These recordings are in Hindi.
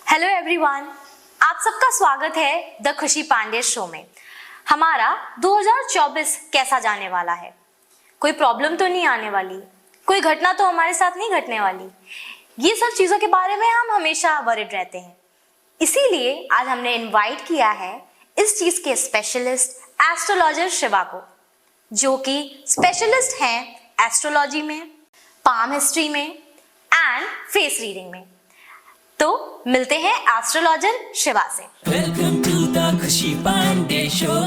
हेलो एवरीवन, आप सबका स्वागत है द खुशी पांडे शो में। हमारा 2024 कैसा जाने वाला है? कोई प्रॉब्लम तो नहीं आने वाली, कोई घटना तो हमारे साथ नहीं घटने वाली। ये सब चीजों के बारे में हम हमेशा वरिड रहते हैं। इसीलिए आज हमने इनवाइट किया है इस चीज के स्पेशलिस्ट एस्ट्रोलॉजर शिवा को, जो कि स्पेशलिस्ट हैं एस्ट्रोलॉजी में, पाम हिस्ट्री में एंड फेस रीडिंग में। तो मिलते हैं एस्ट्रोलॉजर शिवा से। Welcome to the Khushi Pandey show.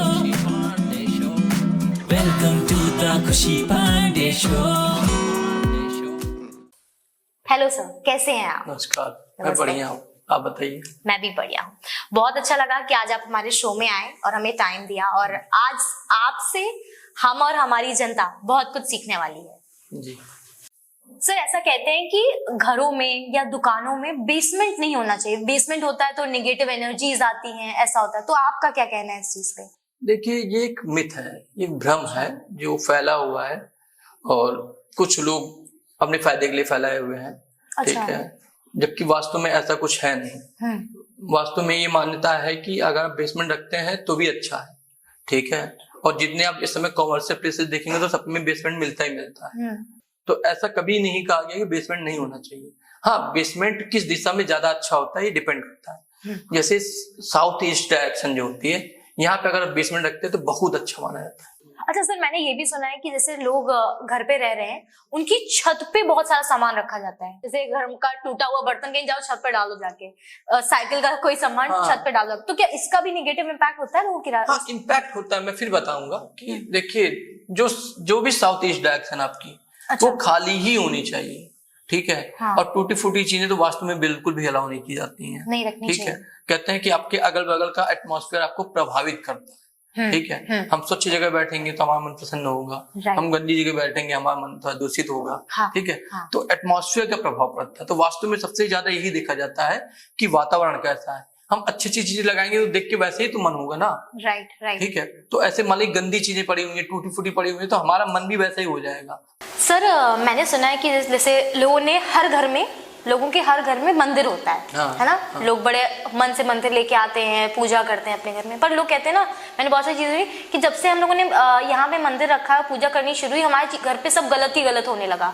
Welcome to the Khushi Pandey show. Hello sir, कैसे हैं आप? नमस्कार, मैं बढ़िया हूँ, आप बताइए। मैं भी बढ़िया हूँ। बहुत अच्छा लगा कि आज आप हमारे शो में आए और हमें टाइम दिया, और आज आपसे हम और हमारी जनता बहुत कुछ सीखने वाली है। जी सर, ऐसा कहते हैं कि घरों में या दुकानों में बेसमेंट नहीं होना चाहिए। बेसमेंट होता है तो नेगेटिव एनर्जीज आती हैं, ऐसा होता है। तो आपका क्या कहना है इस चीज पे? देखिए, ये एक मिथ है, ये भ्रम है जो फैला हुआ है और कुछ लोग अपने फायदे के लिए फैलाए हुए हैं। ठीक है, जबकि वास्तव में ऐसा कुछ है नहीं। वास्तव में ये मान्यता है कि अगर आप बेसमेंट रखते हैं तो भी अच्छा है। ठीक है, और जितने आप इस समय कॉमर्शियल प्लेसेस देखेंगे तो सब में बेसमेंट मिलता ही मिलता है। तो ऐसा कभी नहीं कहा गया कि बेसमेंट नहीं होना चाहिए। हाँ, बेसमेंट किस दिशा में ज्यादा अच्छा होता है ये डिपेंड करता है। जैसे साउथ ईस्ट डायरेक्शन जो होती है, यहाँ पे अगर आप बेसमेंट रखते हैं तो बहुत अच्छा माना जाता है। अच्छा सर, मैंने ये भी सुना है कि जैसे लोग घर पे रह रहे हैं, उनकी छत पे बहुत सारा सामान रखा जाता है। जैसे घर का टूटा हुआ बर्तन कहीं जाओ, छत पे डाल दो जाके, साइकिल का कोई सामान छत पे डाल दो। तो क्या इसका भी नेगेटिव इम्पैक्ट होता है लोगों की रात? हाँ, इम्पैक्ट होता है। मैं फिर बताऊंगा कि देखिए, जो भी साउथ ईस्ट डायरेक्शन आपकी वो खाली ही होनी चाहिए। ठीक है, और टूटी फूटी चीजें तो वास्तु में बिल्कुल भी अलाउ नहीं की जाती हैं। नहीं रखनी चाहिए। ठीक है, कहते हैं कि आपके अगल बगल का एटमॉस्फेयर आपको प्रभावित करता है। ठीक है, हम स्वच्छ जगह बैठेंगे तो हमारा मन प्रसन्न होगा, हम गंदी जगह बैठेंगे हमारा मन थोड़ा दूषित होगा। ठीक है, तो एटमॉस्फेयर का प्रभाव पड़ता है। तो वास्तु में सबसे ज्यादा यही देखा जाता है कि वातावरण कैसा है। हम अच्छी अच्छी चीजें लगाएंगे तो देख के वैसे ही तो मन होगा ना। राइट। ठीक है, तो ऐसे मान ली गंदी चीजें पड़ी हुई है, टूटी फूटी पड़ी हुई है, तो हमारा मन भी वैसा ही हो जाएगा। सर, मैंने सुना है कि जैसे लोगों के हर घर में मंदिर होता है। है ना? लोग बड़े मन से मंदिर लेके आते हैं, पूजा करते हैं अपने घर में। पर लोग कहते हैं ना, मैंने बहुत सारी चीजें हुई कि जब से हम लोगों ने यहाँ पे मंदिर रखा, पूजा करनी शुरू हुई, हमारे घर पे सब गलत ही गलत होने लगा,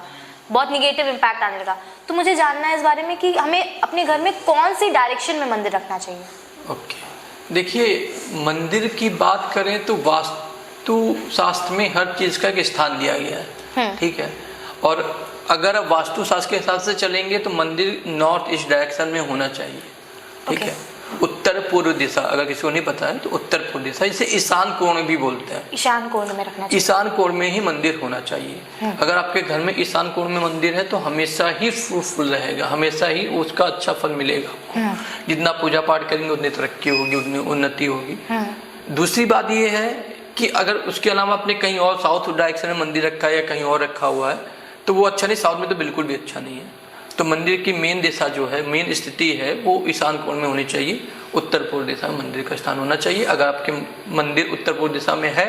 बहुत निगेटिव इम्पैक्ट आने लगा। तो मुझे जानना है इस बारे में कि हमें अपने घर में कौन सी डायरेक्शन में मंदिर रखना चाहिए। ओके, देखिए, मंदिर की बात करें तो वास्तु शास्त्र में हर चीज का एक स्थान दिया गया है। ठीक है, और अगर आप वास्तु शास्त्र के हिसाब से चलेंगे तो मंदिर नॉर्थ ईस्ट डायरेक्शन में होना चाहिए। ठीक है, उत्तर पूर्व दिशा, अगर किसी को नहीं पता है तो उत्तर पूर्व दिशा, इसे ईशान कोण भी बोलते हैं। ईशान कोण में रखना चाहिए। ईशान कोण में ही मंदिर होना चाहिए। अगर आपके घर में ईशान कोण में मंदिर है तो हमेशा ही फ्रूटफुल रहेगा, हमेशा ही उसका अच्छा फल मिलेगा आपको। जितना पूजा पाठ करेंगे उतनी तरक्की होगी, उतनी उन्नति होगी। दूसरी बात यह है कि अगर उसके अलावा आपने कहीं और साउथ डायरेक्शन में मंदिर रखा है या कहीं और रखा हुआ है तो वो अच्छा नहीं, साउथ में तो बिल्कुल भी अच्छा नहीं है। तो मंदिर की मेन दिशा जो है, मेन स्थिति है, वो ईशान कोण में होनी चाहिए। उत्तर पूर्व दिशा में मंदिर का स्थान होना चाहिए। अगर आपके मंदिर उत्तर पूर्व दिशा में है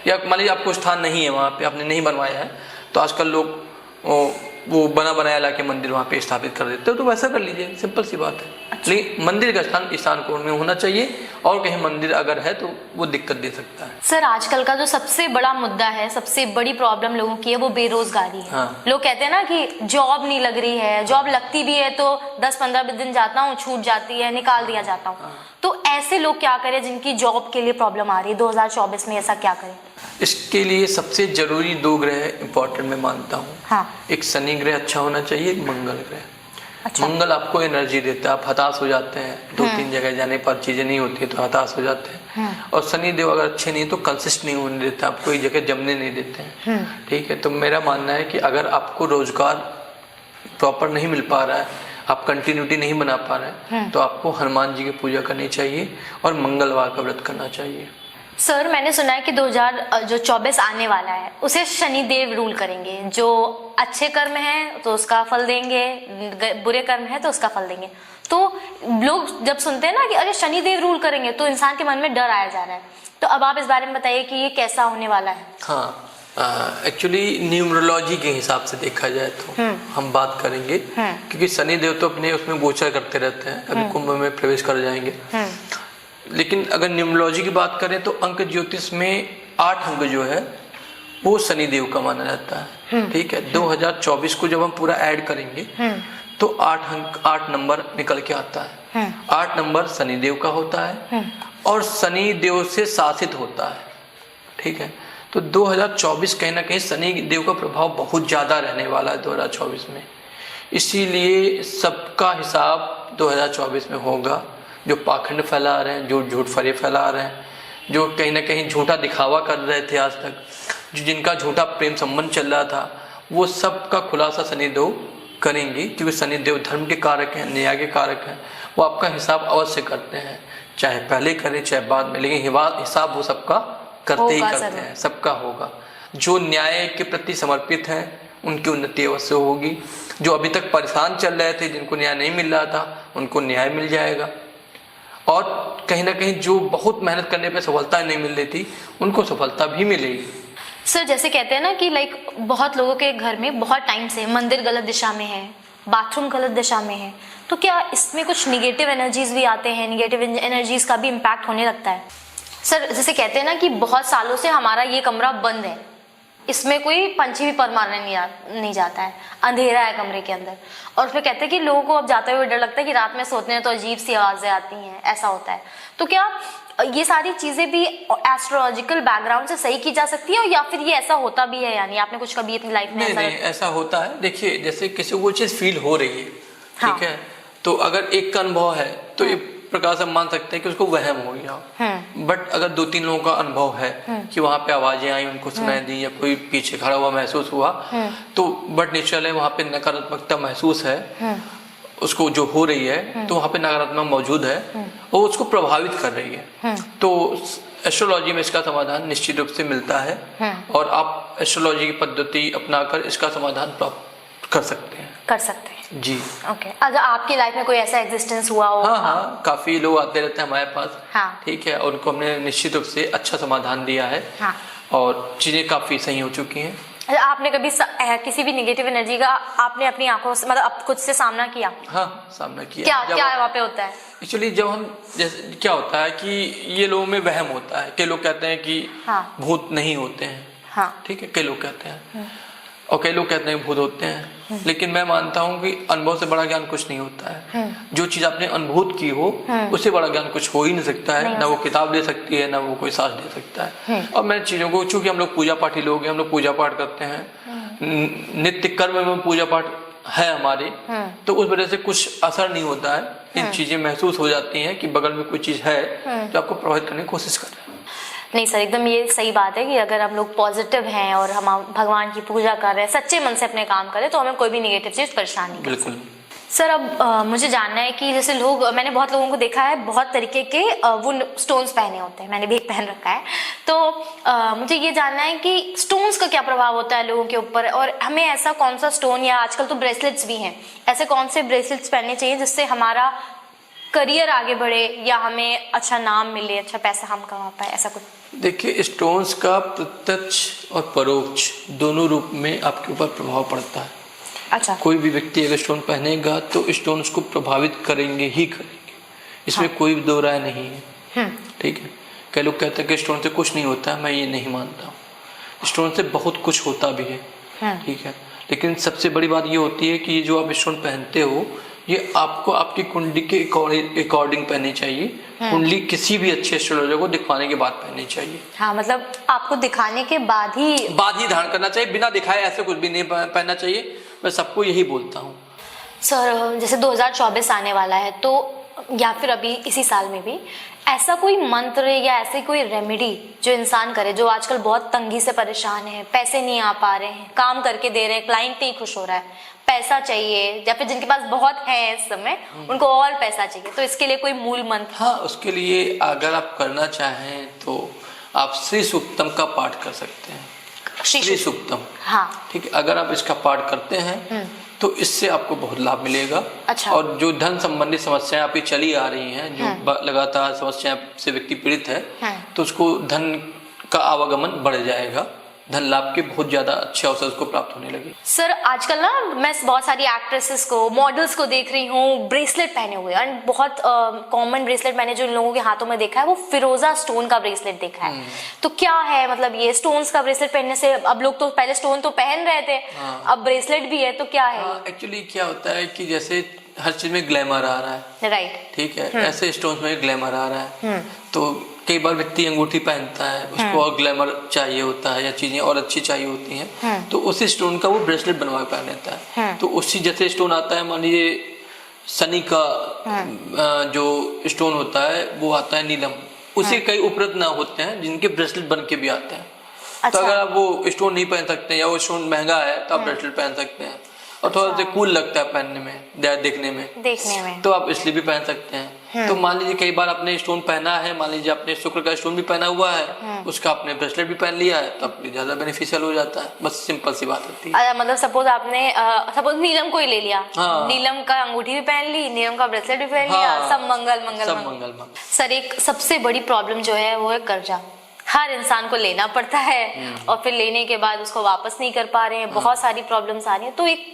या मान लीजिए आपको स्थान नहीं है, वहाँ पे आपने नहीं बनवाया है, तो आजकल लोग वो बना बनाया ला के मंदिर वहाँ पे स्थापित कर देते हो, तो वैसा कर लीजिए, सिंपल सी बात है। अच्छा। लेकिन मंदिर का स्थान ईशान कोण में होना चाहिए, और कहीं मंदिर अगर है तो वो दिक्कत दे सकता है। सर, आजकल का जो सबसे बड़ा मुद्दा है, सबसे बड़ी प्रॉब्लम लोगों की है, वो बेरोजगारी है। लोग कहते हैं ना कि जॉब नहीं लग रही है, जॉब लगती भी है तो 10-15 दिन जाता हूँ, छूट जाती है, निकाल दिया जाता हूँ। तो ऐसे लोग क्या करें जिनकी जॉब के लिए प्रॉब्लम आ रही है? 2024 में ऐसा क्या करें? इसके लिए सबसे जरूरी 2 ग्रह इंपॉर्टेंट मैं मानता हूँ। एक शनि ग्रह अच्छा होना चाहिए, एक मंगल ग्रह। अच्छा। मंगल आपको एनर्जी देता है, आप हताश हो जाते हैं, 2-3 जगह जाने पर चीजें नहीं होती है तो हताश हो जाते हैं। और शनि देव अगर अच्छे नहीं तो कंसिस्ट नहीं होने देते, आपको एक जगह जमने नहीं देते हैं। ठीक है, तो मेरा मानना है कि अगर आपको रोजगार प्रॉपर नहीं मिल पा रहा है, आप कंटिन्यूटी नहीं बना पा रहे हैं, तो आपको हनुमान जी की पूजा करनी चाहिए और मंगलवार का व्रत करना चाहिए। सर, मैंने सुना है कि 2024 आने वाला है, उसे शनिदेव रूल करेंगे। जो अच्छे कर्म है तो उसका फल देंगे, बुरे कर्म है तो उसका फल देंगे। तो लोग जब सुनते हैं ना कि अरे शनिदेव रूल करेंगे, तो इंसान के मन में डर आया जा रहा है। तो अब आप इस बारे में बताइए कि ये कैसा होने वाला है। हाँ, एक्चुअली न्यूमरोलॉजी के हिसाब से देखा जाए तो हम बात करेंगे, क्योंकि शनि देव तो अपने उसमें गोचर करते रहते हैं, अभी कुंभ में प्रवेश कर जाएंगे। लेकिन अगर न्यूमरोलॉजी की बात करें तो अंक ज्योतिष में 8 अंक जो है वो शनि देव का माना जाता है। ठीक है, 2024 को जब हम पूरा ऐड करेंगे तो 8 नंबर निकल के आता है। 8 नंबर शनि देव का होता है और शनि देव से शासित होता है। ठीक है, तो 2024 कहीं ना कहीं शनि देव का प्रभाव बहुत ज़्यादा रहने वाला है 2024 में, इसीलिए सबका हिसाब 2024 में होगा। जो पाखंड फैला रहे हैं, जो झूठ फरे फैला रहे हैं, जो कहीं ना कहीं झूठा दिखावा कर रहे थे आज तक, जो जिनका झूठा प्रेम संबंध चल रहा था, वो सब का खुलासा शनिदेव करेंगे, क्योंकि शनिदेव धर्म के कारक हैं, न्याय के कारक हैं। वो आपका हिसाब अवश्य करते हैं, चाहे पहले करें चाहे बाद में, लेकिन हिसाब वो सबका करते ही करते हैं, सबका होगा। जो न्याय के प्रति समर्पित हैं उनकी उन्नति अवश्य होगी। जो अभी तक परेशान चल रहे थे, जिनको न्याय नहीं मिल रहा था, उनको न्याय मिल जाएगा। और कहीं ना कहीं जो बहुत मेहनत करने पे सफलता नहीं मिल रही थी, उनको सफलता भी मिलेगी। सर जैसे कहते हैं ना कि बहुत लोगों के घर में बहुत टाइम से मंदिर गलत दिशा में है, बाथरूम गलत दिशा में है, तो क्या इसमें कुछ निगेटिव एनर्जीज भी आते हैं, निगेटिव एनर्जीज का भी इम्पैक्ट होने लगता है? सर जैसे कहते हैं ना कि बहुत सालों से हमारा ये कमरा बंद है, इसमें कोई पंछी भी पर मारने नहीं जाता है, अंधेरा है कमरे के अंदर, और फिर कहते हैं कि लोगों को अब जाते हुए डर लगता है कि रात में सोते हैं तो अजीब सी आवाजें आती हैं, ऐसा होता है। तो क्या ये सारी चीजें भी एस्ट्रोलॉजिकल बैकग्राउंड से सही की जा सकती है, या फिर ये ऐसा होता भी है? यानी आपने कुछ कभी अपनी लाइफ में ऐसा होता है। देखिए, जैसे किसी को वो चीज फील हो रही है, ठीक है, तो अगर एक का अनुभव है तो एक प्रकार से मान सकते हैं कि उसको वहम हो गया। बट अगर 2-3 लोगों का अनुभव है कि वहां पे आवाजें आई, उनको सुनाई दी, या कोई पीछे खड़ा हुआ महसूस हुआ, तो बट नेचुरल है, वहां पे नकारात्मकता महसूस है, उसको जो हो रही है, तो वहां पे नकारात्मक मौजूद है और उसको प्रभावित कर रही है। तो एस्ट्रोलॉजी में इसका समाधान निश्चित रूप से मिलता है, और आप एस्ट्रोलॉजी की पद्धति अपनाकर इसका समाधान प्राप्त कर सकते हैं। जी। ओके। अगर आपकी लाइफ में कोई ऐसा एग्जिस्टेंस हुआ हो? हाँ, काफी लोग आते रहते हैं हमारे पास। हाँ। ठीक है, और उनको हमने निश्चित रूप से अच्छा समाधान दिया है। हाँ। और चीजें काफी सही हो चुकी हैं। आपने कभी किसी भी नेगेटिव एनर्जी का आपने अपनी आंखों से, मतलब खुद से सामना किया? हाँ, सामना किया। क्या वहाँ पे होता है? एक्चुअली जब हम, जैसे क्या होता है कि ये लोगों में वहम होता है, कई लोग कहते हैं कि भूत नहीं होते हैं। हाँ। ठीक है, कई लोग कहते हैं, और कई लोग कहते हैं भूत होते हैं। लेकिन मैं मानता हूँ कि अनुभव से बड़ा ज्ञान कुछ नहीं होता है। जो चीज आपने अनुभूत की हो, उससे बड़ा ज्ञान कुछ हो ही नहीं सकता है। ना वो किताब दे सकती है, ना वो कोई साथ दे सकता है। और मैं चीजों को, चूंकि हम लोग पूजा पाठी लोग हैं, हम लोग पूजा पाठ करते हैं, नित्य कर्म में पूजा पाठ है हमारे, तो उस वजह से कुछ असर नहीं होता है। इन चीजें महसूस हो जाती हैं कि बगल में कोई चीज है जो आपको प्रभावित करने की कोशिश कर रही है। नहीं सर, एकदम ये सही बात है कि अगर हम लोग पॉजिटिव हैं और हम भगवान की पूजा कर रहे हैं, सच्चे मन से अपने काम करें, तो हमें कोई भी नेगेटिव चीज परेशान नहीं। बिल्कुल सर। अब मुझे जानना है कि जैसे लोग, मैंने बहुत लोगों को देखा है बहुत तरीके के वो स्टोन्स पहने होते हैं, मैंने भी एक पहन रखा है, तो मुझे ये जानना है कि स्टोन्स का क्या प्रभाव होता है लोगों के ऊपर, और हमें ऐसा कौन सा स्टोन, या आजकल तो ब्रेसलेट्स भी हैं, ऐसे कौन से ब्रेसलेट्स पहनने चाहिए जिससे हमारा करियर आगे बढ़े, या हमें अच्छा नाम मिले, अच्छा पैसा हम कमा पाए, ऐसा कुछ? देखिए, स्टोन्स का प्रत्यक्ष और परोक्ष दोनों रूप में आपके ऊपर प्रभाव पड़ता है। अच्छा। कोई भी व्यक्ति अगर स्टोन पहनेगा तो स्टोन उसको प्रभावित करेंगे ही करेंगे, इसमें कोई दो राय नहीं है। ठीक है, कई लोग कहते हैं कि स्टोन से कुछ नहीं होता है, मैं ये नहीं मानता हूँ। स्टोन से बहुत कुछ होता भी है। ठीक है, लेकिन सबसे बड़ी बात ये होती है कि ये जो आप स्टोन पहनते हो, ये आपको आपकी कुंडली के अकॉर्डिंग पहननी चाहिए। कुंडली किसी भी अच्छे एस्ट्रोलॉजर को दिखवाने के बाद पहननी चाहिए। हाँ, मतलब आपको दिखाने के बाद ही धारण करना चाहिए, बिना दिखाए ऐसे कुछ भी नहीं पहनना चाहिए। मैं सबको यही बोलता हूँ। सर जैसे 2024 आने वाला है, तो या फिर अभी इसी साल में भी ऐसा कोई मंत्र या ऐसे कोई रेमेडी जो इंसान करे, जो आजकल बहुत तंगी से परेशान है, पैसे नहीं आ पा रहे हैं, काम करके दे रहे हैं, क्लाइंट नहीं खुश हो रहा है, पैसा चाहिए, या फिर जिनके पास बहुत है इस समय उनको और पैसा चाहिए, तो इसके लिए कोई मूल मंत्र? हाँ, उसके लिए अगर आप करना चाहें तो आप श्री सूक्तम का पाठ कर सकते हैं। श्री सूक्तम। हाँ। ठीक है, अगर आप इसका पाठ करते हैं तो इससे आपको बहुत लाभ मिलेगा। अच्छा। और जो धन संबंधी समस्याएं आपकी चली आ रही हैं, जो लगातार समस्याएं से व्यक्ति पीड़ित है, तो उसको धन का आवागमन बढ़ जाएगा, धन लाभ के बहुत ज्यादा अच्छे अवसर उसको प्राप्त होने लगे। सर आजकल ना मैं बहुत सारी एक्ट्रेसेस को, मॉडल्स को देख रही हूँ ब्रेसलेट पहने हुए, एंड बहुत कॉमन ब्रेसलेट मैंने जो इन लोगों के हाथों में देखा है वो फिरोजा स्टोन का ब्रेसलेट देखा है। तो क्या है मतलब ये स्टोन्स का ब्रेसलेट पहनने से, अब लोग तो पहले स्टोन तो पहन रहे थे, अब ब्रेसलेट भी है, तो क्या है? एक्चुअली क्या होता है कि जैसे हर चीज में ग्लैमर आ रहा है, राइट, ठीक है, ऐसे स्टोन्स में ग्लैमर आ रहा है। तो कई बार व्यक्ति अंगूठी पहनता है, उसको और ग्लैमर चाहिए होता है या चीजें और अच्छी चाहिए होती हैं, तो उसी स्टोन का वो ब्रेसलेट बनवा के पहन लेता है। तो उसी जैसे स्टोन आता है, मान लीजिए शनि का जो स्टोन होता है वो आता है नीलम, उसी कई उपरत्न होते हैं जिनके ब्रेसलेट बन के भी आते हैं। अच्छा। तो अगर आप वो स्टोन नहीं पहन सकते या वो स्टोन महंगा है तो आप ब्रेसलेट पहन सकते हैं, और थोड़ा सा कूल लगता है पहनने में, देखने में, तो आप इसलिए भी पहन सकते हैं। तो मान लीजिए कई बार आपने स्टोन पहना है, मान लीजिए आपने शुक्र का स्टोन भी पहना हुआ है, उसका आपने ब्रेसलेट भी पहन लिया है, तो आपके ज्यादा बेनिफिशियल हो जाता है। बस सिंपल सी बात होती है। मतलब सपोज आपने सपोज नीलम को ही ले लिया, नीलम का अंगूठी भी पहन ली, नीलम का ब्रेसलेट भी पहन लिया, सब मंगल मंगल सब मंगल। मंगल मंगल। सर एक सबसे बड़ी प्रॉब्लम जो है वो है कर्जा। हर इंसान को लेना पड़ता है और फिर लेने के बाद उसको वापस नहीं कर पा रहे हैं, बहुत सारी प्रॉब्लम्स आ रही हैं। तो एक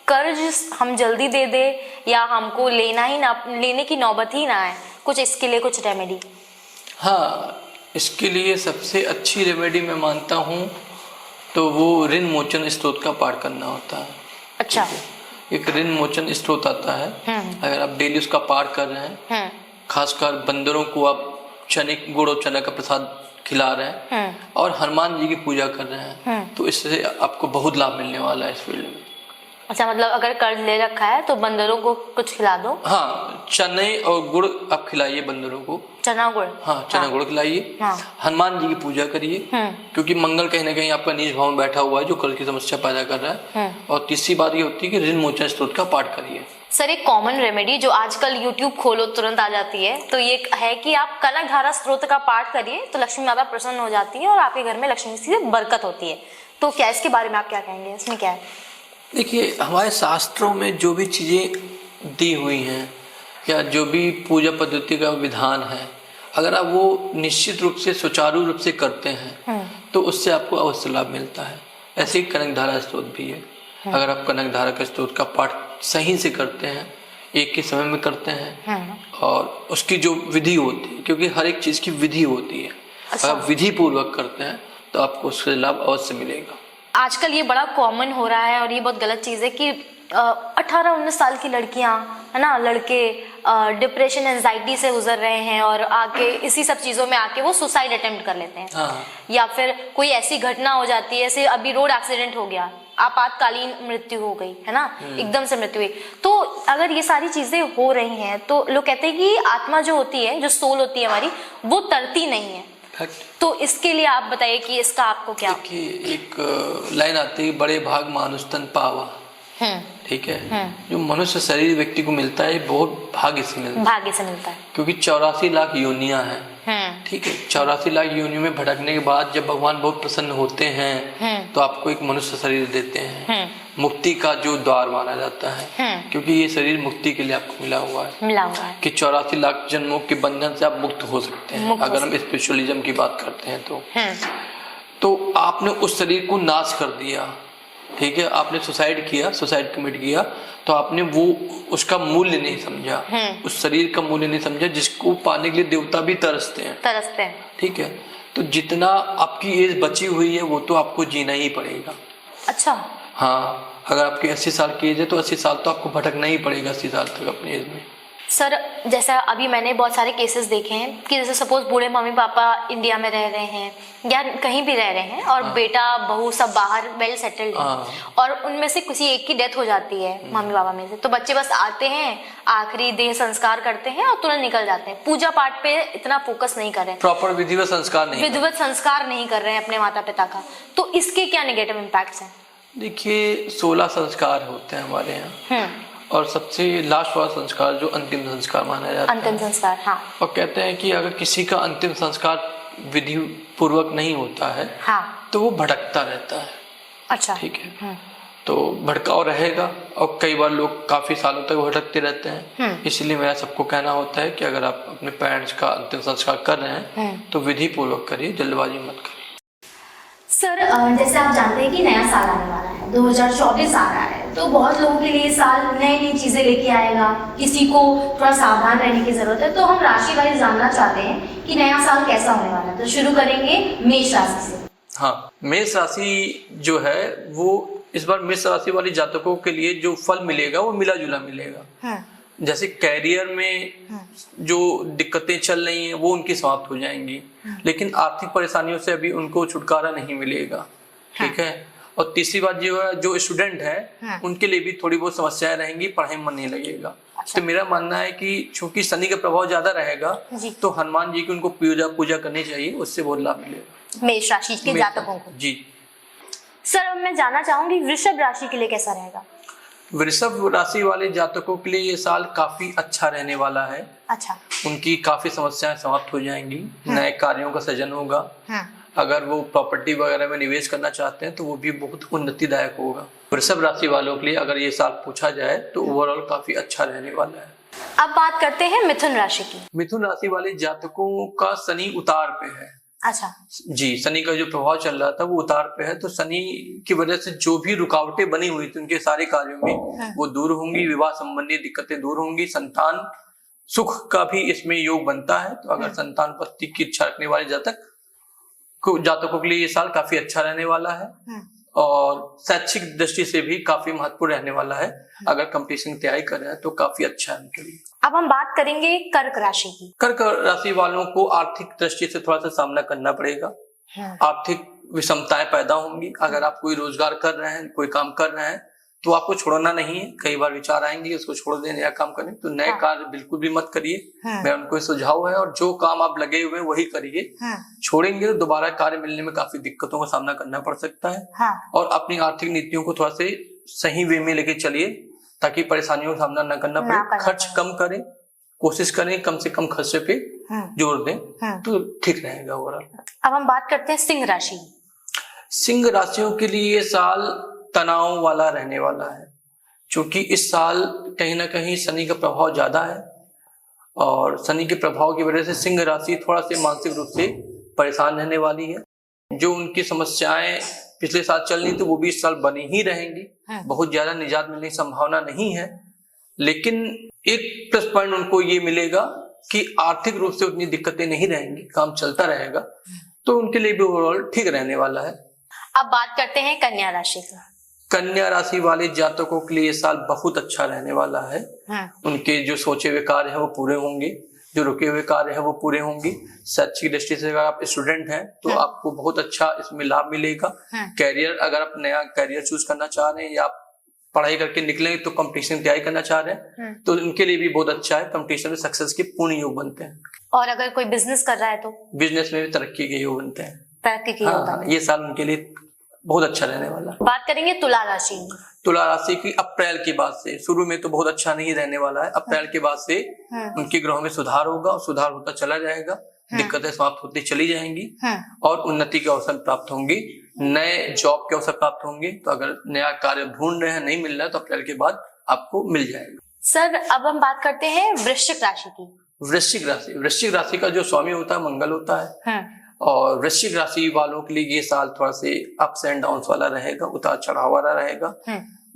कर्ज हम जल्दी दे दे या हमको लेने की नौबत ही ना आए, कुछ इसके लिए कुछ रेमेडी? हाँ, इसके लिए सबसे अच्छी रेमेडी मैं मानता हूँ तो वो ऋण मोचन स्त्रोत का पाठ करना होता है। अच्छा। एक ऋण मोचन स्त्रोत आता है, अगर आप डेली उसका पाठ कर रहे हैं, खासकर बंदरों को आप चने, गुड़ और चना का प्रसाद खिला रहे हैं और हनुमान जी की पूजा कर रहे हैं, तो इससे आपको बहुत लाभ मिलने वाला है इस फील्ड में। अच्छा, मतलब अगर कर्ज ले रखा है तो बंदरों को कुछ खिला दो। हाँ, चने और गुड़ आप खिलाइए बंदरों को, चना गुड़। हाँ, चना गुड़ खिलाइए। हनुमान जी की पूजा करिए, क्योंकि मंगल कहीं ना कहीं आपका नीच भाव में बैठा हुआ है जो कर्ज की समस्या पैदा कर रहा है। और तीसरी बात ये होती है कि ऋण मोचन स्त्रोत का पाठ करिए। सर एक कॉमन रेमेडी जो आजकल YouTube खोलो तुरंत आ जाती है, तो ये है कि आप कनक धारा स्त्रोत का पाठ करिए तो लक्ष्मी माता प्रसन्न हो जाती है और आपके घर में लक्ष्मी से बरकत होती है। तो क्या इसके बारे में आप क्या कहेंगे, इसमें क्या है? देखिए, हमारे शास्त्रों में जो भी चीज़ें दी हुई हैं या जो भी पूजा पद्धति का विधान है, अगर आप वो निश्चित रूप से सुचारू रूप से करते हैं तो उससे आपको अवश्य लाभ मिलता है। ऐसे ही कनक धारा स्त्रोत भी है, अगर आप कनक धारा का स्त्रोत का पाठ सही से करते हैं, एक ही समय में करते हैं और उसकी जो विधि होती है, क्योंकि हर एक चीज़ की विधि होती है, अगर विधि पूर्वक करते हैं तो आपको उससे लाभ अवश्य मिलेगा। आजकल ये बड़ा कॉमन हो रहा है और ये बहुत गलत चीज़ है कि 18-19 साल की लड़कियां, है ना, लड़के डिप्रेशन एंजाइटी से गुजर रहे हैं और आके इसी सब चीज़ों में आके वो सुसाइड अटेम्प्ट कर लेते हैं। या फिर कोई ऐसी घटना हो जाती है, जैसे अभी रोड एक्सीडेंट हो गया, आपातकालीन मृत्यु हो गई, है ना, एकदम से मृत्यु हुई। तो अगर ये सारी चीजें हो रही हैं तो लोग कहते हैं कि आत्मा जो होती है, जो सोल होती है हमारी, वो तरती नहीं है। तो इसके लिए आप बताइए कि इसका आपको क्या? देखिए, एक लाइन आती है, बड़े भाग मानुष तन पावा, ठीक है, जो मनुष्य शरीर व्यक्ति को मिलता है बहुत भाग्य से मिलता है, क्योंकि 84 लाख योनियां हैं, ठीक है। 84 लाख योनियों में भटकने के बाद जब भगवान बहुत प्रसन्न होते हैं तो आपको एक मनुष्य शरीर देते हैं, मुक्ति का जो द्वार माना जाता है, क्योंकि ये शरीर मुक्ति के लिए आपको मिला हुआ है कि 84 लाख जन्मों के बंधन से आप मुक्त हो सकते हैं। अगर हम स्पिरिचुअलिज्म की बात करते हैं तो आपने उस शरीर को नाश कर दिया, ठीक है, आपने सुसाइड कमिट किया, तो आपने वो उसका मूल्य नहीं समझा, उस शरीर का मूल्य नहीं समझा जिसको पाने के लिए देवता भी तरसते हैं, ठीक है। तो जितना आपकी एज बची हुई है वो तो आपको जीना ही पड़ेगा। अच्छा। हाँ, अगर आपकी 80 साल की एज है तो 80 साल तो आपको भटकना ही पड़ेगा 80 साल तक अपनी एज में। सर जैसा अभी मैंने बहुत सारे केसेस देखे हैं कि जैसे सपोज बूढ़े मम्मी पापा इंडिया में रह रहे हैं या कहीं भी रह रहे हैं और बेटा बहू सब बाहर वेल सेटल्ड है और उनमें से किसी एक की डेथ हो जाती है मम्मी पापा में से, तो बच्चे बस आते हैं, आखिरी देह संस्कार करते हैं और तुरंत निकल जाते हैं। पूजा पाठ पे इतना फोकस नहीं कर रहे हैं, प्रॉपर विधिवत संस्कार नहीं कर रहे हैं अपने माता पिता का, तो इसके क्या नेगेटिव इम्पैक्ट्स हैं? देखिए, 16 संस्कार होते हैं हमारे यहाँ और सबसे लास्ट वाला संस्कार जो अंतिम संस्कार माना जाता है, अंतिम संस्कार, हाँ। और कहते हैं कि अगर किसी का अंतिम संस्कार विधि पूर्वक नहीं होता है, हाँ, तो वो भटकता रहता है। अच्छा, ठीक है, तो भटकाव रहेगा और कई बार लोग काफी सालों तक भटकते रहते हैं। इसलिए मेरा सबको कहना होता है कि अगर आप अपने पेरेंट्स का अंतिम संस्कार कर रहे हैं तो विधि पूर्वक करिए, जल्दबाजी मत करिए। सर जैसे आप जानते हैं कि नया साल आने वाला है, 2024 आ रहा है, तो बहुत लोगों के लिए ये साल नई नई चीजें लेके आएगा, किसी को थोड़ा सावधान रहने की जरूरत है। तो हम राशि वाइज जानना चाहते हैं कि नया साल कैसा होने वाला है। तो शुरू करेंगे मेष राशि से। हाँ, मेष राशि जो है वो इस बार मेष राशि वाले जातकों के लिए जो फल मिलेगा वो मिला जुला मिलेगा। जैसे कैरियर में जो दिक्कतें चल रही हैं वो उनकी समाप्त हो जाएंगी, लेकिन आर्थिक परेशानियों से अभी उनको छुटकारा नहीं मिलेगा। ठीक है। और तीसरी बात जो है, जो स्टूडेंट है उनके लिए भी थोड़ी बहुत समस्याएं रहेंगी, पढ़ाई में मन नहीं लगेगा। तो मेरा मानना है कि चूंकि शनि का प्रभाव ज्यादा रहेगा तो हनुमान जी की उनको पूजा करनी चाहिए, उससे बहुत लाभ मिलेगा मेष राशि के जातकों को। जी सर अब मैं जानना चाहूंगी वृषभ राशि के लिए कैसा रहेगा। वृषभ राशि वाले जातकों के लिए ये साल काफी अच्छा रहने वाला है। अच्छा। उनकी काफी समस्याएं समाप्त हो जाएंगी, नए कार्यों का सृजन होगा। अगर वो प्रॉपर्टी वगैरह में निवेश करना चाहते हैं तो वो भी बहुत उन्नतिदायक होगा। वृषभ राशि वालों के लिए अगर ये साल पूछा जाए तो ओवरऑल काफी अच्छा रहने वाला है। अब बात करते हैं मिथुन राशि की। मिथुन राशि वाले जातकों का शनि उतार पे है। अच्छा जी, शनि का जो प्रभाव चल रहा था वो उतार पे है, तो शनि की वजह से जो भी रुकावटें बनी हुई थी उनके सारे कार्यों में वो दूर होंगी, विवाह संबंधी दिक्कतें दूर होंगी, संतान सुख का भी इसमें योग बनता है। तो अगर संतान पत्नी की इच्छा रखने वाले जातकों के लिए ये साल काफी अच्छा रहने वाला है और शैक्षिक दृष्टि से भी काफी महत्वपूर्ण रहने वाला है। अगर कंपटीशन की तैयारी कर रहे हैं तो काफी अच्छा है उनके लिए। अब हम बात करेंगे कर्क राशि की। कर्क राशि वालों को आर्थिक दृष्टि से थोड़ा सा सामना करना पड़ेगा। आर्थिक विषमताएं पैदा होंगी। अगर आप कोई रोजगार कर रहे हैं, कोई काम कर रहे हैं तो आपको छोड़ना नहीं है। कई बार विचार आएंगे उसको छोड़ दें, नया काम करें, तो नए कार्य बिल्कुल भी मत करिए। मेरा उनको सुझाव है, और जो काम आप लगे हुए हैं वही करिए। छोड़ेंगे तो दोबारा कार्य मिलने में काफी दिक्कतों का सामना करना पड़ सकता है। और अपनी आर्थिक नीतियों को थोड़ा से सही वे में लेके चलिए ताकि परेशानियों का सामना न करना पड़े। खर्च कम करें, कोशिश करें कम से कम खर्चे पे जोर दें तो ठीक रहेगा ओवरऑल। अब हम बात करते हैं सिंह राशि। सिंह राशियों के लिए ये साल तनाव वाला रहने वाला है, क्योंकि इस साल कहीं ना कहीं शनि का प्रभाव ज्यादा है और शनि के प्रभाव की वजह से सिंह राशि थोड़ा से मानसिक रूप से परेशान रहने वाली है। जो उनकी समस्याएं पिछले साल चल रही थी वो भी इस साल बनी ही रहेंगी। बहुत ज्यादा निजात मिलने की संभावना नहीं है, लेकिन एक प्लस पॉइंट उनको ये मिलेगा कि आर्थिक रूप से उतनी दिक्कतें नहीं रहेंगी, काम चलता रहेगा, तो उनके लिए भी ओवरऑल ठीक रहने वाला है। अब बात करते हैं कन्या राशि की। कन्या राशि वाले जातकों के लिए ये साल बहुत अच्छा रहने वाला है। उनके जो सोचे हुए कार्य है वो पूरे होंगे, जो रुके हुए कार्य है वो पूरे होंगे। शैक्षिक दृष्टि से अगर आप स्टूडेंट हैं तो आपको बहुत अच्छा इसमें लाभ मिलेगा। कैरियर, अगर आप नया कैरियर चूज करना चाह रहे हैं या आप पढ़ाई करके निकलेंगे तो कंपटीशन की तैयारी करना चाह रहे हैं तो उनके लिए भी बहुत अच्छा है। कंपटीशन में सक्सेस के पूर्ण योग बनते हैं। और अगर कोई बिजनेस कर रहा है तो बिजनेस में भी तरक्की के योग बनते हैं। तरक्की के योग ये साल उनके लिए बहुत अच्छा रहने वाला। बात करेंगे तुला राशि। तुला राशि की अप्रैल के बाद से, शुरू में तो बहुत अच्छा नहीं रहने वाला है, अप्रैल के बाद से उनके ग्रहों में सुधार होगा और सुधार होता चला जाएगा। दिक्कतें समाप्त होती चली जाएंगी और उन्नति के अवसर प्राप्त होंगे, नए जॉब के अवसर प्राप्त होंगे। तो अगर नया कार्य ढूंढ रहे हैं, नहीं मिल रहा है, तो अप्रैल के बाद आपको मिल जाएगा। सर अब हम बात करते हैं वृश्चिक राशि की। वृश्चिक राशि का जो स्वामी होता है मंगल होता है और वृश्चिक राशि वालों के लिए ये साल थोड़ा से अप्स एंड डाउन्स वाला रहेगा, उतार चढ़ाव वाला रहेगा।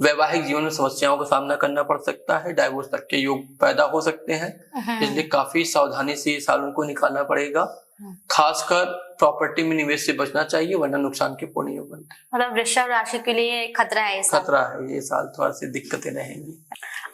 वैवाहिक जीवन में समस्याओं का सामना करना पड़ सकता है, डाइवोर्स तक के योग पैदा हो सकते हैं, इसलिए काफी सावधानी से इस साल उनको निकालना पड़ेगा। खासकर प्रॉपर्टी में निवेश से बचना चाहिए, वरना नुकसान के पूर्ण योग बनते हैं। मतलब वृषभ राशि के लिए खतरा है खतरा है ये साल, थोड़ा सी दिक्कतें रहेंगी।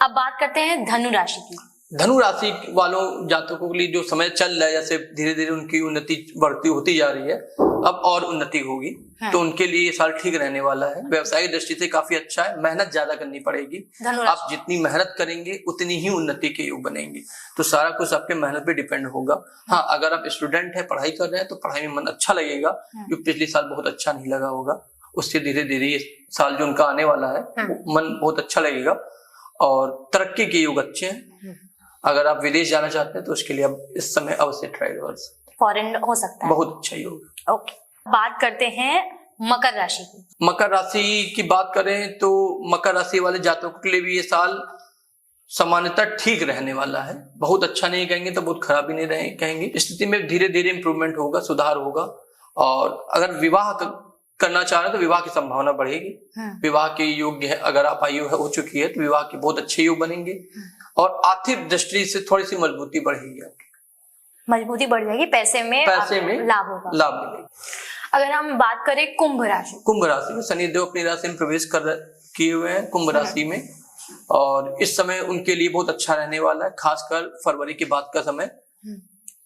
अब बात करते हैं धनु राशि की। धनु राशि वालों जातकों के लिए जो समय चल रहा है, जैसे धीरे धीरे उनकी उन्नति बढ़ती होती जा रही है, अब और उन्नति होगी, तो उनके लिए ये साल ठीक रहने वाला है। व्यवसायिक दृष्टि से काफी अच्छा है, मेहनत ज्यादा करनी पड़ेगी। आप जितनी मेहनत करेंगे उतनी ही उन्नति के योग बनेंगे, तो सारा कुछ आपके मेहनत पे डिपेंड होगा। हाँ, अगर आप स्टूडेंट है, पढ़ाई कर रहे हैं, तो पढ़ाई में मन अच्छा लगेगा, जो पिछले साल बहुत अच्छा नहीं लगा होगा, उससे धीरे धीरे ये साल जो उनका आने वाला है मन बहुत अच्छा लगेगा और तरक्की के योग अच्छे हैं। अगर आप विदेश जाना चाहते हैं तो उसके लिए आप इस समय अवश्य ट्राई कर सकते हैं, फॉरेन हो सकता है, बहुत अच्छा योग। ओके, बात करते हैं मकर राशि की। मकर राशि की बात करें तो मकर राशि वाले जातकों के लिए भी ये साल सामान्यतः ठीक रहने वाला है। बहुत अच्छा नहीं कहेंगे तो बहुत खराब भी नहीं कहेंगे। स्थिति में धीरे धीरे इंप्रूवमेंट होगा, सुधार होगा। और अगर विवाह करना चाह रहे हैं तो विवाह की संभावना बढ़ेगी। विवाह के योग्य है, अगर आप आयु हो चुकी है तो विवाह के बहुत अच्छे योग बनेंगे और आर्थिक दृष्टि से थोड़ी सी मजबूती बढ़ेगी आपकी। मजबूती बढ़ जाएगी, पैसे में लाभ होगा, लाभ मिलेगा। अगर हम बात करें कुंभ राशि में शनिदेव अपनी राशि में प्रवेश किए हुए हैं कुंभ राशि में, और इस समय उनके लिए बहुत अच्छा रहने वाला है, खासकर फरवरी के बाद का समय,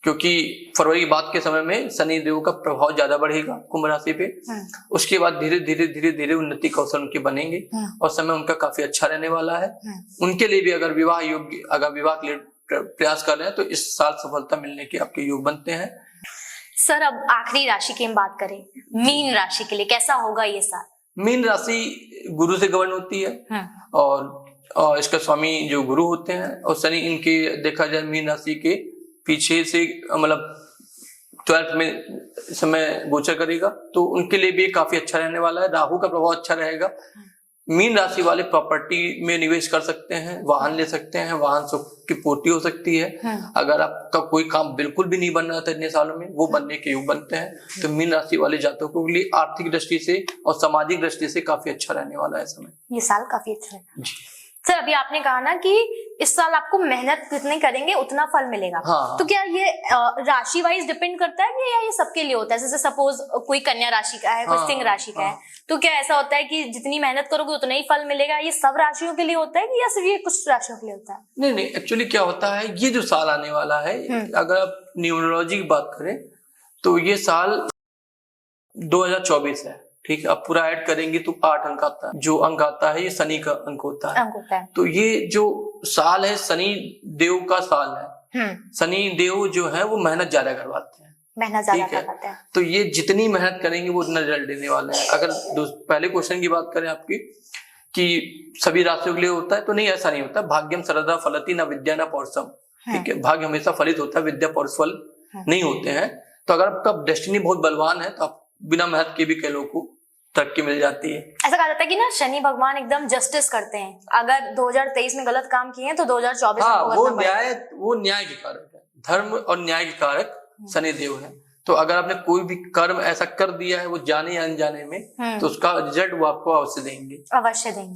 क्योंकि फरवरी के बाद के समय में शनि देव का प्रभाव ज्यादा बढ़ेगा कुंभ राशि पे। उसके बाद धीरे धीरे उन्नति कौशल उनके बनेंगे और समय उनका काफी अच्छा रहने वाला है। उनके लिए भी अगर विवाह के लिए प्रयास कर रहे हैं तो इस साल सफलता मिलने के आपके योग बनते हैं। सर अब आखिरी राशि की हम बात करें, मीन राशि के लिए कैसा होगा ये साल? मीन राशि गुरु से गवर्न होती है और इसका स्वामी जो गुरु होते हैं, और शनि इनके देखा जाए मीन राशि के पीछे से मतलब 12th में समय गोचर करेगा, तो उनके लिए भी काफी अच्छा रहने वाला है। राहु का प्रभाव अच्छा रहेगा। मीन राशि वाले प्रॉपर्टी में निवेश कर सकते हैं, वाहन ले सकते हैं, वाहन सुख की पूर्ति हो सकती है। अगर आपका कोई काम बिल्कुल भी नहीं बन रहा था इतने सालों में, वो बनने के योग बनते हैं। तो मीन राशि वाले जातकों के लिए आर्थिक दृष्टि से और सामाजिक दृष्टि से काफी अच्छा रहने वाला है समय। ये साल काफी अच्छा है सर। अभी आपने कहा ना कि इस साल आपको मेहनत जितनी करेंगे उतना फल मिलेगा। तो क्या ये राशि वाइज डिपेंड करता है कि या ये सबके लिए होता है? जैसे सपोज कोई कन्या राशि का है, कोई सिंह राशि का है, तो क्या ऐसा होता है कि जितनी मेहनत करोगे उतना ही फल मिलेगा? ये सब राशियों के लिए होता है कि या सिर्फ ये कुछ राशियों के लिए होता है? नहीं, एक्चुअली क्या होता है, ये जो साल आने वाला है, अगर आप न्यूमरोलॉजी की बात करें तो ये साल 2024 है, ठीक है। अब पूरा ऐड करेंगे तो 8 अंक आता है। जो अंक आता है ये शनि का अंक होता है। तो ये जो साल है शनि देव का साल है। शनि देव जो है वो मेहनत ज्यादा करवाते हैं, तो ये जितनी मेहनत करेंगे वो उतना रिजल्ट देने वाले हैं। अगर पहले क्वेश्चन की बात करें आपकी कि सभी राशियों के लिए होता है, तो नहीं, ऐसा नहीं होता। भाग्यम सरदा फलति न विद्या न पौरुषम, ठीक है। भाग्य हमेशा फलित होता है, विद्या पौरुष फल नहीं होते हैं। तो अगर आपका डेस्टिनी बहुत बलवान है तो आप बिना मेहनत के भी कई लोगों को तरक्की मिल जाती है। ऐसा कहा जाता है कि ना शनि भगवान एकदम जस्टिस करते हैं। अगर 2023 में गलत काम किए हैं तो 2024 में वो न्याय के कारक है। धर्म और न्याय के कारक शनि देव है। तो अगर आपने कोई भी कर्म ऐसा कर दिया है वो जाने या अनजाने में, तो उसका रिजल्ट वो आपको अवश्य देंगे।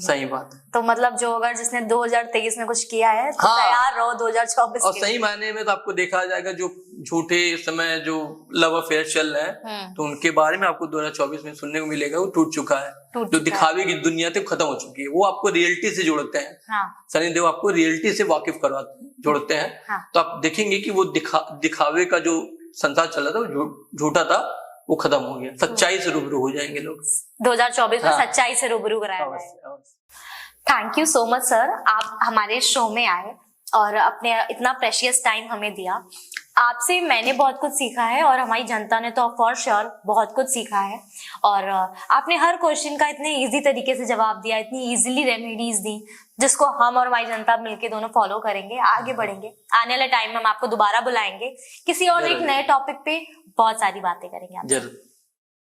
सही बात है। तो मतलब जो अगर जिसने 2023 में कुछ किया है तो तैयार रहो 2024 और सही मायने में तो आपको देखा जाएगा जो झूठे इस समय जो लव अफेयर चल रहे हैं, तो उनके बारे में आपको 2024 में सुनने को मिलेगा। वो टूट चुका है। जो दिखावे की दुनिया थी खत्म हो चुकी है। वो आपको रियलिटी से जोड़ते हैं। शनिदेव आपको रियलिटी से वाकिफ करवाते हैं, जोड़ते हैं। तो आप देखेंगे कि वो दिखावे का जो संसार चल रहा था वो झूठा था, वो खत्म हो गया। सच्चाई से रूबरू हो जाएंगे लोग 2024 में। सच्चाई से रूबरू कराया जाएगा। Thank you so much sir, आप हमारे शो में आए और अपने इतना प्रेशियस टाइम हमें दिया। आपसे मैंने बहुत कुछ सीखा है और हमारी जनता ने तो फॉर श्योर बहुत कुछ सीखा है। और आपने हर क्वेश्चन का इतने इजी तरीके से जवाब दिया, इतनी इजीली रेमेडीज दी, जिसको हम और हमारी जनता मिलके दोनों फॉलो करेंगे, आगे बढ़ेंगे। आने वाले टाइम में हम आपको दोबारा बुलाएंगे किसी और एक नए टॉपिक पे, बहुत सारी बातें करेंगे आपसे।